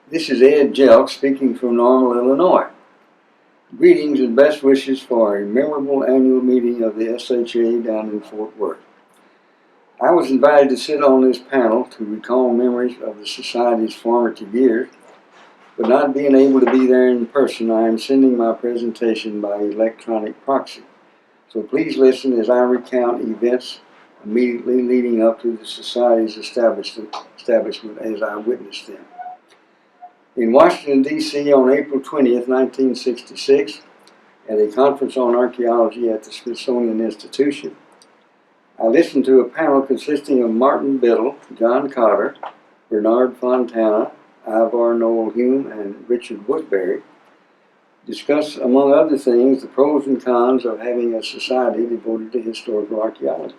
This is Ed Jelks speaking from Normal, Illinois. Greetings and best wishes for a memorable annual meeting of the SHA down in Fort Worth. I was invited to sit on this panel to recall memories of the Society's formative years, but not being able to be there in person, I am sending my presentation by electronic proxy. So please listen as I recount events immediately leading up to the Society's establishment as I witnessed them. In Washington, D.C. on April 20th, 1966, at a conference on archaeology at the Smithsonian Institution, I listened to a panel consisting of Martin Biddle, John Cotter, Bernard Fontana, Ivar Noel Hume, and Richard Woodbury discuss, among other things, the pros and cons of having a society devoted to historical archaeology.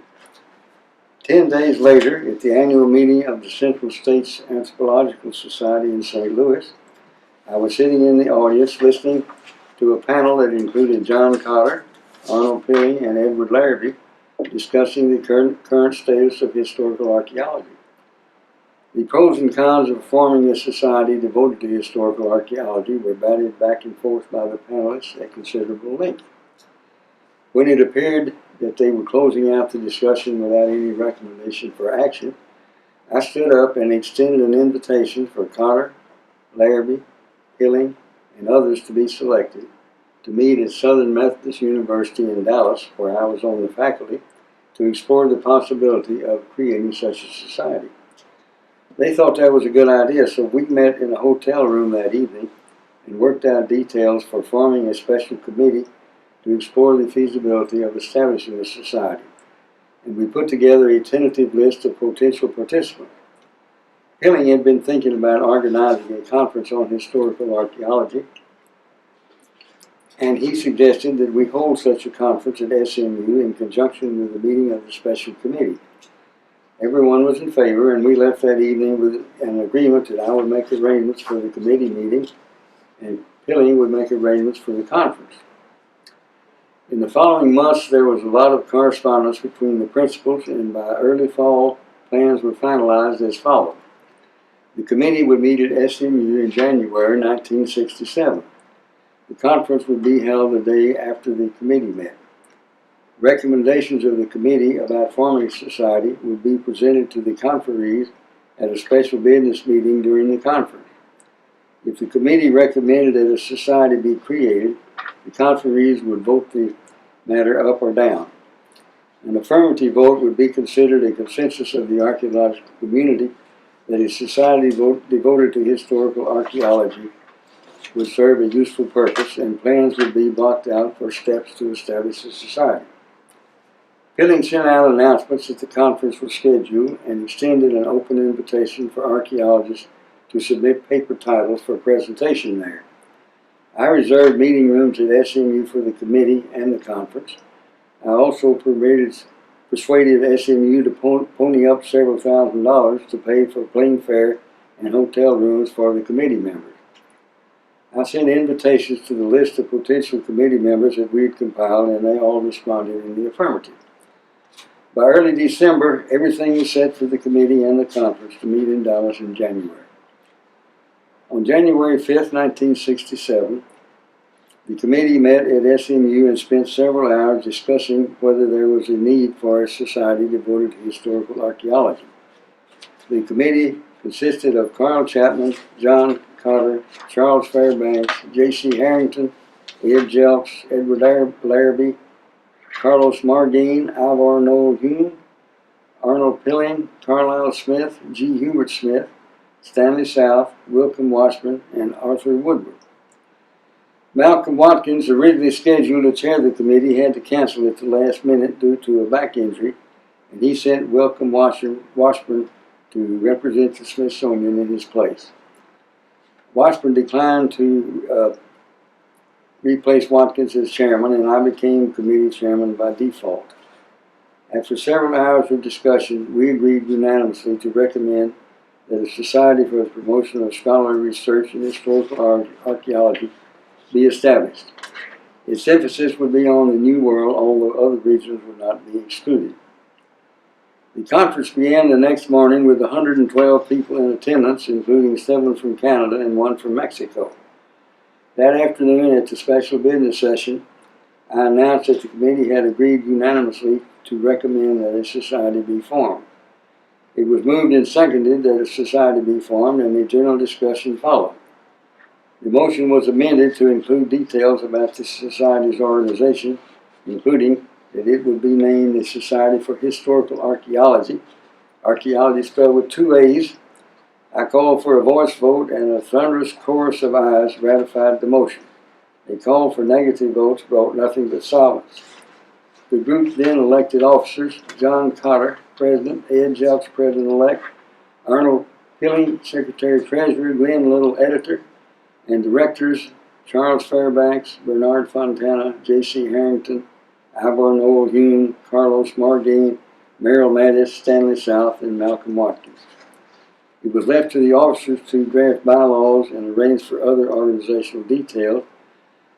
10 days later, at the annual meeting of the Central States Anthropological Society in St. Louis, I was sitting in the audience listening to a panel that included John Cotter, Arnold Pilling, and Edward Larrabee discussing the current status of historical archaeology. The pros and cons of forming a society devoted to historical archaeology were batted back and forth by the panelists at considerable length. When it appeared that they were closing out the discussion without any recommendation for action, I stood up and extended an invitation for Cotter, Larrabee, Pilling, and others to be selected to meet at Southern Methodist University in Dallas, where I was on the faculty, to explore the possibility of creating such a society. They thought that was a good idea, so we met in a hotel room that evening and worked out details for forming a special committee to explore the feasibility of establishing a society, and we put together a tentative list of potential participants. Pilling had been thinking about organizing a conference on historical archaeology, and he suggested that we hold such a conference at SMU in conjunction with the meeting of the special committee. Everyone was in favor, and we left that evening with an agreement that I would make arrangements for the committee meeting, and Pilling would make arrangements for the conference. In the following months, there was a lot of correspondence between the principals, and by early fall, plans were finalized as follows. The committee would meet at SMU in January 1967. The conference would be held the day after the committee met. Recommendations of the committee about forming a society would be presented to the conferees at a special business meeting during the conference. If the committee recommended that a society be created, the conferees would vote the matter up or down. An affirmative vote would be considered a consensus of the archaeological community that a society devoted to historical archaeology would serve a useful purpose, and plans would be blocked out for steps to establish a society. Pilling sent out announcements that the conference was scheduled and extended an open invitation for archaeologists to submit paper titles for presentation there. I reserved meeting rooms at SMU for the committee and the conference. I also persuaded SMU to pony up several $1,000s to pay for plane fare and hotel rooms for the committee members. I sent invitations to the list of potential committee members that we had compiled, and they all responded in the affirmative. By early December, everything was set for the committee and the conference to meet in Dallas in January. On January 5th, 1967, the committee met at SMU and spent several hours discussing whether there was a need for a society devoted to historical archaeology. The committee consisted of Carl Chapman, John Cotter, Charles Fairbanks, J.C. Harrington, Ed Jelks, Edward Larrabee, Carlos Margine, Ivar Noel Hume, Arnold Pilling, Carlisle Smith, G. Hubert Smith, Stanley South, Wilcom Washburn, and Arthur Woodward. Malcolm Watkins, originally scheduled to chair the committee, had to cancel at the last minute due to a back injury, and he sent Wilcom Washburn to represent the Smithsonian in his place. Washburn declined to replace Watkins as chairman, and I became committee chairman by default. After several hours of discussion, we agreed unanimously to recommend that a society for the promotion of scholarly research in historical archaeology be established. Its emphasis would be on the New World, although other regions would not be excluded. The conference began the next morning with 112 people in attendance, including 7 from Canada and 1 from Mexico. That afternoon at the special business session, I announced that the committee had agreed unanimously to recommend that a society be formed. It was moved and seconded that a society be formed, and a general discussion followed. The motion was amended to include details about the society's organization, including that it would be named the Society for Historical Archaeology. Archaeology spelled with 2 A's. I called for a voice vote, and a thunderous chorus of ayes ratified the motion. A call for negative votes brought nothing but silence. The group then elected officers: John Cotter, President; Ed Jelks, President-elect; Arnold Hilling, Secretary-Treasurer; Glenn Little, Editor; and directors: Charles Fairbanks, Bernard Fontana, J.C. Harrington, Ivor Noel Hume, Carlos Margain, Merrill Mattis, Stanley South, and Malcolm Watkins. It was left to the officers to draft bylaws and arrange for other organizational details,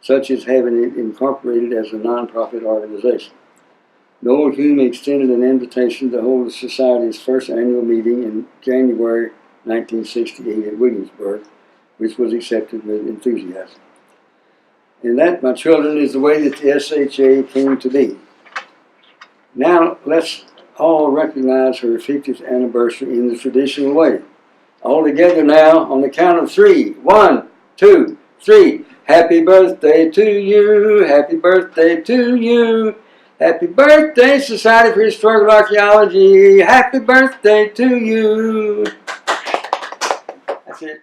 such as having it incorporated as a nonprofit organization. Noel Hume extended an invitation to hold the Society's first annual meeting in January 1968 at Williamsburg, which was accepted with enthusiasm. And that, my children, is the way that the SHA came to be. Now, let's all recognize her 50th anniversary in the traditional way. All together now, on the count of 3. 1, 2, 3. Happy birthday to you, happy birthday to you. Happy birthday, Society for Historical Archaeology. Happy birthday to you. That's it.